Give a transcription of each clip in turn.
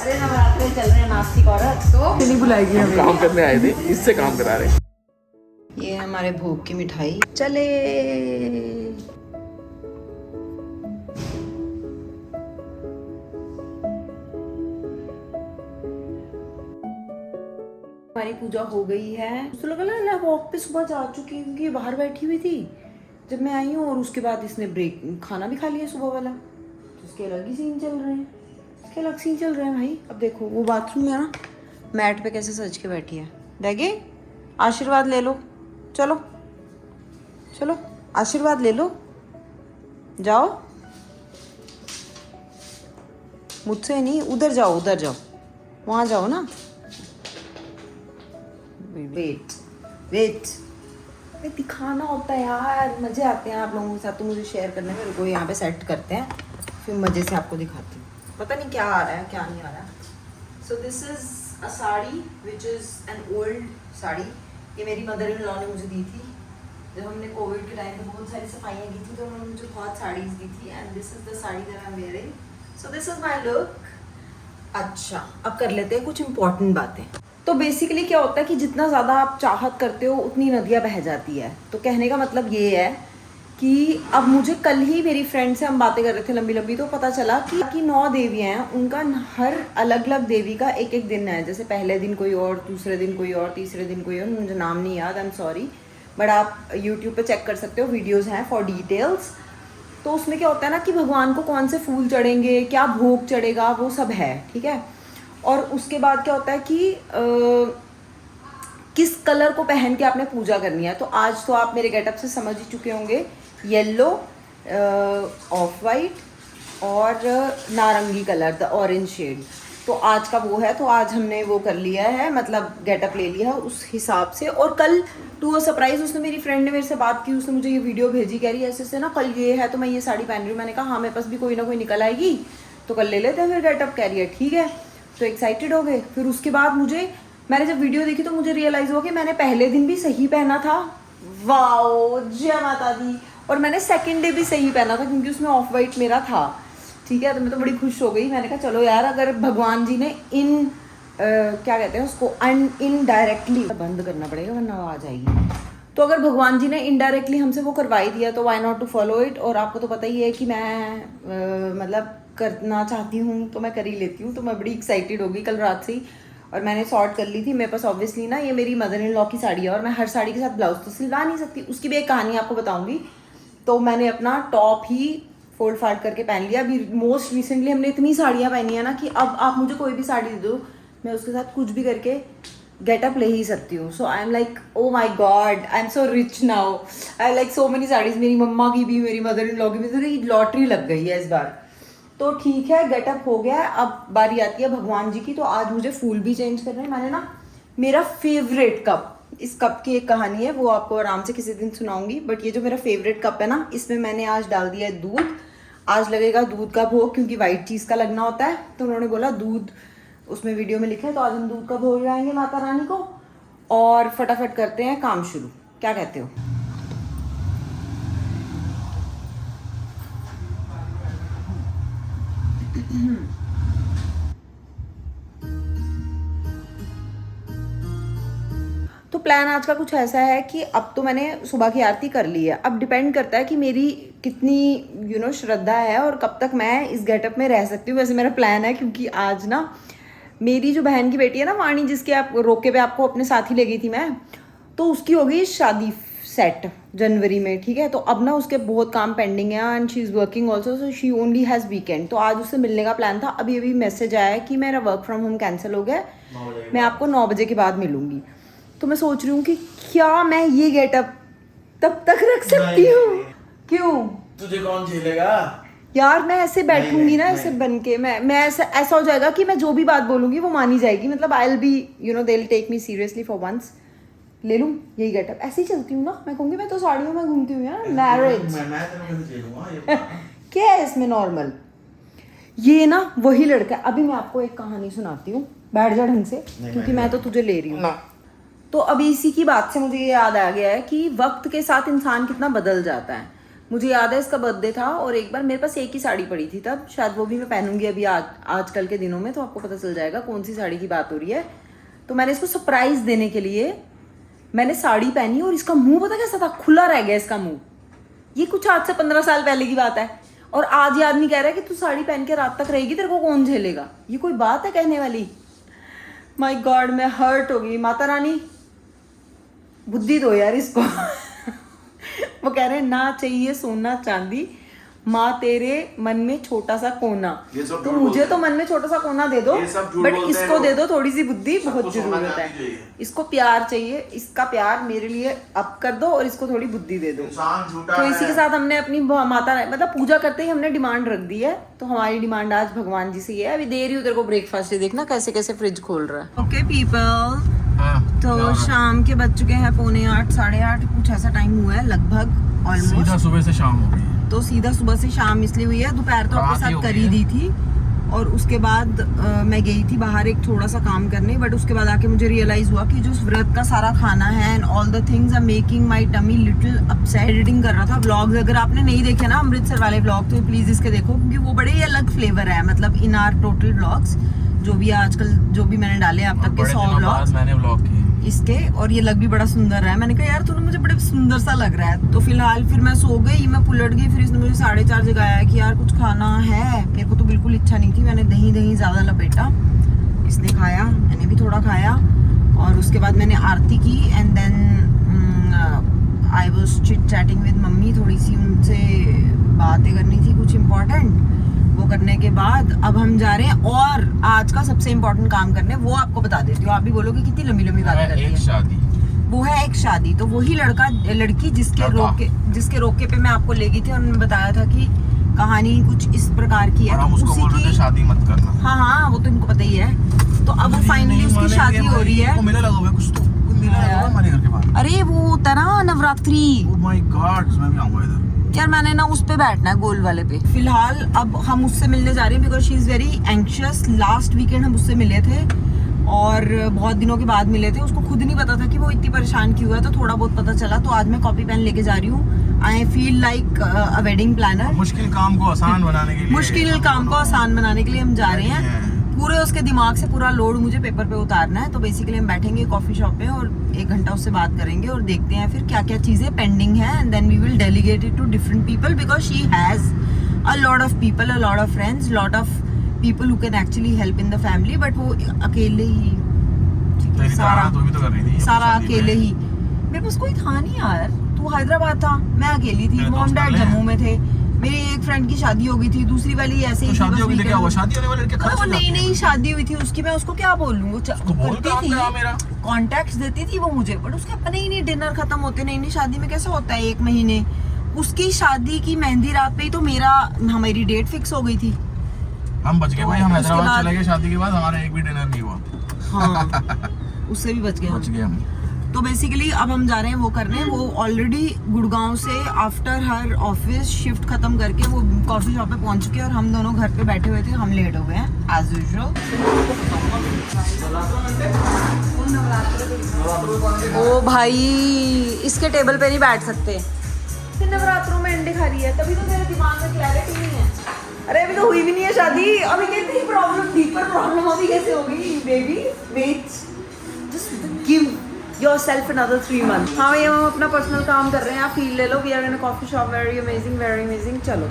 अरे नवरात्रे चल रहे हैं, नास्तिक औरत तो नहीं बुलाएगी हम हमें। काम करने आए थे, इससे काम करा रहे हैं। ये है हमारे भोग की मिठाई। चले हमारी पूजा हो गई है। तो लगा ना वॉक पे सुबह जा चुकी हूँ क्योंकि ये बाहर बैठी हुई थी जब मैं आई हूँ, और उसके बाद इसने ब्रेक खाना भी खा लिया सुबह वाला। तो उसके अलग ही सीन चल रहे हैं, इसके अलग सीन चल रहे हैं भाई। अब देखो वो बाथरूम में ना मैट पे कैसे सज के बैठी है। देखे आशीर्वाद ले लो, चलो चलो आशीर्वाद ले लो, जाओ। मुझसे नहीं, उधर जाओ, उधर जाओ, वहाँ जाओ ना। वेट वेट, दिखाना होता है यार, मज़े आते हैं आप लोगों के साथ तो मुझे शेयर करने में। रुको यहाँ पे सेट करते हैं, फिर मज़े से आपको दिखाती हूँ। पता नहीं क्या आ रहा है क्या नहीं आ रहा। So this is a sari which is an old sari. ये मेरी मदर इन लॉ ने मुझे दी थी जब हमने कोविड के टाइम पे बहुत सारी सफाइयाँ की थी, तो उन्होंने मुझे बहुत साड़ीज़ दी थी। And this is the sari that I am wearing. So this is my look. अच्छा, अब कर लेते हैं कुछ इंपॉर्टेंट बातें। तो बेसिकली क्या होता है कि जितना ज़्यादा आप चाहत करते हो उतनी नदियाँ बह जाती है। तो कहने का मतलब ये है कि अब मुझे कल ही मेरी फ्रेंड से हम बातें कर रहे थे लंबी लंबी, तो पता चला कि 9 देवियाँ हैं, उनका हर अलग अलग देवी का एक एक दिन है। जैसे पहले दिन कोई और, दूसरे दिन कोई और, तीसरे दिन कोई और, मुझे नाम नहीं याद, आई एम सॉरी, बट आप यूट्यूब पे चेक कर सकते हो, वीडियोज़ हैं फॉर डिटेल्स। तो उसमें क्या होता है ना कि भगवान को कौन से फूल चढ़ेंगे, क्या भोग चढ़ेगा, वो सब है, ठीक है। और उसके बाद क्या होता है कि किस कलर को पहन के आपने पूजा करनी है। तो आज तो आप मेरे गेटअप से समझ ही चुके होंगे, येलो, ऑफ वाइट और नारंगी कलर, द ऑरेंज शेड। तो आज का वो है, तो आज हमने वो कर लिया है, मतलब गेटअप ले लिया है उस हिसाब से। और कल टू अ सरप्राइज उसने, मेरी फ्रेंड ने मेरे से बात की, उसने मुझे ये वीडियो भेजी, कह रही है ऐसे से ना कल ये है तो मैं ये साड़ी पहन रही हूँ। मैंने कहा हाँ मेरे पास भी कोई ना कोई निकल आएगी तो कल ले लेते हैं फिर गेटअप। कह रही है ठीक है, तो एक्साइटेड हो गए। फिर उसके बाद मैंने जब वीडियो देखी तो मुझे रियलाइज़ हुआ कि मैंने पहले दिन भी सही पहना था। वाओ, जय माता दी। और मैंने सेकंड डे भी सही पहना था क्योंकि उसमें ऑफ वाइट मेरा था, ठीक है। तो मैं तो बड़ी खुश हो गई। मैंने कहा चलो यार, अगर भगवान जी ने क्या कहते हैं उसको, इनडायरेक्टली, बंद करना पड़ेगा वरना वो आ जाएगी। तो अगर भगवान जी ने इनडायरेक्टली हमसे वो करवाई दिया तो why not to follow it. और आपको तो पता ही है कि मैं मतलब करना चाहती हूँ तो मैं कर ही लेती हूँ। तो मैं बड़ी एक्साइटेड हो गई कल रात से ही, और मैंने सॉर्ट कर ली थी। मेरे पास ऑब्वियसली ना ये मेरी मदर इन लॉ की साड़ी है, और मैं हर साड़ी के साथ ब्लाउज तो सिलवा नहीं सकती, उसकी भी एक कहानी आपको बताऊंगी। तो मैंने अपना टॉप ही फोल्ड फाल्ड करके पहन लिया। अभी मोस्ट रिसेंटली हमने इतनी साड़ियाँ पहनी है ना कि अब आप मुझे कोई भी साड़ी दे दो, मैं उसके साथ कुछ भी करके गेटअप ले ही सकती हूँ। So I am like oh my God, I am so rich now, I like so many saris. मेरी मम्मा की भी, मेरी मदर इन लॉ की भी, लॉटरी लग गई है इस बार। तो ठीक है, गेटअप हो गया। अब बारी आती है भगवान जी की। तो आज मुझे फूल भी चेंज करना है। मैंने ना मेरा फेवरेट कप, इस कप की एक कहानी है, वो आपको आराम से किसी दिन सुनाऊंगी। बट ये जो मेरा फेवरेट कप है ना, इसमें मैंने आज डाल दिया है दूध। आज लगेगा दूध का भोग क्योंकि वाइट चीज़ का लगना होता है, तो उन्होंने बोला दूध, उसमें वीडियो में लिखा है, तो आज हम दूध का भोग लगाएंगे माता रानी को। और फटाफट करते हैं काम शुरू, क्या कहते हो? तो प्लान आज का कुछ ऐसा है कि अब तो मैंने सुबह की आरती कर ली है। अब डिपेंड करता है कि मेरी कितनी श्रद्धा है और कब तक मैं इस गेटअप में रह सकती हूँ। वैसे मेरा प्लान है, क्योंकि आज ना मेरी जो बहन की बेटी है ना वाणी, जिसके आप रोके पे आपको अपने साथ ही ले गई थी मैं, तो उसकी हो गई शादी सेट जनवरी में, ठीक है। तो अब ना उसके बहुत काम पेंडिंग है and she is working also, so she only has weekend. तो आज उससे मिलने का प्लान था। अभी अभी मैसेज आया है कि मेरा वर्क फ्रॉम होम कैंसिल हो गया, मैं आपको 9 बजे के बाद मिलूंगी। तो मैं सोच रही हूँ कि क्या मैं ये गेटअप तब तक रख सकती हूँ? क्यों? तुझे कौन झेलेगा यार मैं ऐसे बैठूंगी ना, ऐसे बन के मैं ऐसा हो जाएगा कि मैं जो भी बात बोलूंगी वो मानी जाएगी। मतलब I will be they will take me seriously for once. ले लूँ यही गेटअप, ऐसे ही चलती हूँ ना। मैं कहूँगी मैं तो साड़ियों में घूमती हूँ यार, मैरिज क्या है इसमें नॉर्मल। ये ना वही लड़का है। अभी मैं आपको एक कहानी सुनाती हूँ, बैठ जा ढंग से, क्योंकि मैं तो तुझे ले रही हूँ। तो अभी इसी की बात से मुझे ये याद आ गया है कि वक्त के साथ इंसान कितना बदल जाता है। मुझे याद है इसका बर्थडे था और एक बार मेरे पास एक ही साड़ी पड़ी थी तब, शायद वो भी मैं पहनूंगी अभी आजकल के दिनों में, तो आपको पता चल जाएगा कौन सी साड़ी की बात हो रही है। तो मैंने इसको सरप्राइज देने के लिए मैंने साड़ी पहनी और इसका मुंह पता कैसा था, खुला रह गया इसका मुंह। ये कुछ आज से 15 साल पहले की बात है और आज ये आदमी कह रहा है कि तू साड़ी पहन के रात तक रहेगी, तेरे को कौन झेलेगा। ये कोई बात है कहने वाली। माय गॉड, मैं हर्ट हो गई। माता रानी बुद्धि दो यार इसको। वो कह रहे हैं ना चाहिए सोना चांदी, माँ तेरे मन में छोटा सा कोना। तो मुझे तो मन में छोटा सा कोना दे दो, बट इसको दे दो थोड़ी सी बुद्धि, बहुत जरूरत है इसको। प्यार चाहिए, इसका प्यार मेरे लिए अप कर दो और इसको थोड़ी बुद्धि दे दो। तो इसी के साथ हमने अपनी माता मतलब पूजा करते ही हमने डिमांड रख दी है। तो हमारी डिमांड आज भगवान जी से ये है। अभी दे रही हूँ तेरे को ब्रेकफास्ट, देखना कैसे कैसे फ्रिज खोल रहा है। ओके पीपल, तो शाम के बज चुके हैं 7:45 8:30 कुछ ऐसा टाइम हुआ है लगभग ऑलमोस्ट। सीधा सुबह से शाम हो गई है। तो सीधा सुबह से शाम इसलिए हुई है, दोपहर तो आपके साथ कर ही दी थी और उसके बाद मैं गई थी बाहर एक थोड़ा सा काम करने, बट उसके बाद आके मुझे रियलाइज हुआ कि जो व्रत का सारा खाना है and all the things are making my tummy little upset. Editing कर रहा था व्लॉग्स, अगर आपने नहीं देखे ना अमृतसर वाले व्लॉग तो प्लीज इसके देखो, क्योंकि वो बड़े ही अलग फ्लेवर है। मतलब इन आर टोटल व्लॉग्स जो भी आजकल जो भी मैंने डाले अब तक के 100 व्लॉग्स मैंने व्लॉग किए इसके, और ये लग भी बड़ा सुंदर है। मैंने कहा यार तूने मुझे बड़े सुंदर सा लग रहा है। तो फिलहाल फिर मैं सो गई, मैं पुलट गई, फिर इसने मुझे 4:30 जगाया कि यार कुछ खाना है। मेरे को तो बिल्कुल इच्छा नहीं थी, मैंने दही ज़्यादा लपेटा, इसने खाया, मैंने भी थोड़ा खाया और उसके बाद मैंने आरती की and then I was chit chatting with mummy. थोड़ी सी उनसे बातें करनी थी कुछ इम्पोर्टेंट, वो करने के बाद अब हम जा रहे हैं और आज का सबसे इम्पोर्टेंट काम करने, वो आपको बता देती हूँ। आप भी बोलोगे कितनी लंबी लंबी बातें करती है। शादी, वो है एक शादी। तो वही लड़की जिसके रोके पे मैं आपको ले गई थी और मैंने बताया था कि कहानी कुछ इस प्रकार की है। और हम उसको बोल रहे थे शादी मत करना। हाँ वो तो इनको पता ही है। तो अब वो फाइनली उसकी शादी हो रही है। मेला लगा हुआ है कुछ, तो मेला लगा हुआ है हमारे घर के बाहर। अरे वो होता ना नवरात्रि। ओह माय गॉड, मैं भी आऊंगा इधर। यार मैंने ना उस पे बैठना है, गोल वाले पे। फिलहाल अब हम उससे मिलने जा रहे हैं because she is very anxious. Last weekend हम उससे मिले थे और बहुत दिनों के बाद मिले थे। उसको खुद नहीं पता था कि वो इतनी परेशान क्यों है, तो थोड़ा बहुत पता चला। तो आज मैं कॉपी पेन लेके जा रही हूँ। I feel like a wedding planner. मुश्किल काम को आसान बनाने के लिए हम जा रहे हैं। पूरे उसके दिमाग से पूरा लोड मुझे पेपर पे उतारना है। तो बेसिकली हम बैठेंगे कॉफी शॉप पे और 1 घंटा उससे बात करेंगे और देखते हैं फिर क्या क्या चीजें पेंडिंग है and then we will delegate it to different people because she has a lot of people, a lot of friends, lot of people who can actually help in the family. But वो अकेले ही सारा अकेले ही। मेरे पास कोई था नहीं यार, तू हैदराबाद था, मैं अकेली थी, मॉम डैड जम्मू में थे। मेरी एक फ्रेंड की शादी हो गई थी, दूसरी वाली ऐसे ही। शादी होगी क्या हुआ? शादी होने वाले लड़के खर्च हो जाते हैं। नई शादी हुई थी उसकी, मैं उसको क्या बोलूं, वो करती थी, मेरा कॉन्टैक्ट्स देती थी वो मुझे, बट उसके अपने ही नहीं डिनर खत्म होते। नई शादी में कैसे होता है 1 महीने। उसकी शादी की मेहंदी रात पे ही तो हमारी डेट फिक्स हो गई थी। हम बच गए भाई, हम हैदराबाद चले गए शादी के बाद, हमारा एक भी डिनर नहीं हुआ। हाँ उससे भी बच गए हम। तो बेसिकली अब हम जा रहे हैं वो करने। वो ऑलरेडी गुड़गांव से आफ्टर हर ऑफिस शिफ्ट खत्म करके वो कॉफी शॉप पे पहुंच चुके और हम दोनों घर पे बैठे हुए थे। हम लेट हो गए हैं एज यूजुअल। ओ भाई इसके टेबल पे नहीं बैठ सकते। नवरात्रों में अंडे खा रही है, तभी तो मेरे दिमाग में क्लैरिटी नहीं है। अरे अभी तो हुई भी नहीं है शादी, अभी कितनी प्रॉब्लम, डीपर प्रॉब्लम अभी कैसे होगी baby. Wait, just give yourself another 3 months। हाँ भैया हम अपना पर्सनल काम कर रहे हैं, आप फील ले लो। We are in a coffee shop, very amazing, very amazing. चलो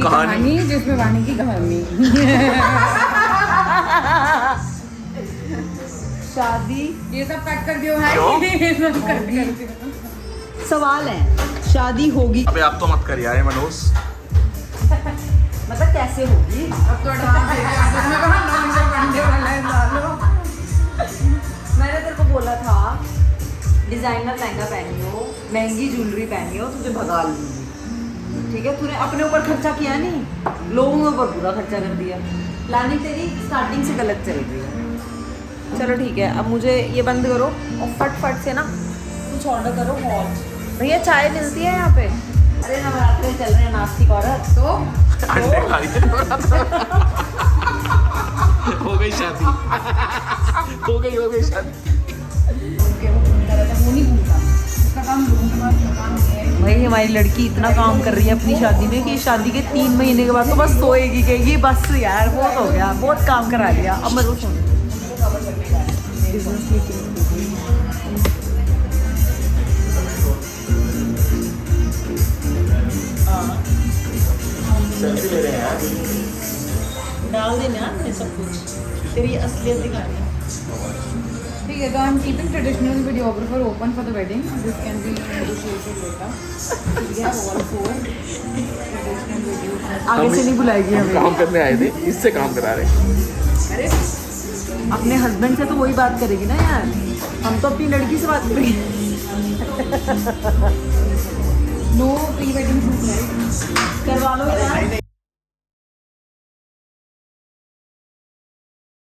कहानी जिसमें वाणी की कहानी। शादी ये सब कट कर दियो है। ये सब कट कर दियो। सवाल है शादी होगी? अबे आप तो मत कर यार मनोज। मतलब कैसे होगी? अब तो मैंने तेरे को बोला था डिजाइनर लहंगा पहनियो, महंगी ज्वेलरी पहनियो, तुझे भगा लूंगी। ठीक है, तूने अपने ऊपर खर्चा किया नहीं, लोगों के ऊपर पूरा खर्चा कर दिया। प्लानिंग तेरी स्टार्टिंग से गलत चल रही है। चलो ठीक है, अब मुझे ये बंद करो और फट से ना कुछ ऑर्डर करो। हॉट भैया चाय मिलती है यहाँ पे? अरे नवरात्रे चल रहे हैं, नास्तिक औरत तो अंडे खा रही है। हो गई शादी। वो नहीं भूलता। भाई हमारी लड़की इतना काम कर रही है अपनी शादी में कि शादी के 3 महीने के बाद तो बस सोएगी, कहेगी बस यार बहुत हो गया, बहुत काम करा लिया, अब मैं तो सोने। सेल्फी ले रहे हैं यार। डाल देना ये सब कुछ, तेरी असलियत दिखानी। ठीक है, तो I am keeping traditional videographer open for the wedding, this can be negotiated later. We have all 4 traditional videos. आगे से नहीं बुलाएगी हम हमें। काम करने आए थे, इससे काम करा रहे हैं। अरे अपने हस्बैंड से तो वही बात करेगी ना यार, हम तो अपनी लड़की से बात करेंगे। No pre wedding shoot right. करवा लो यार।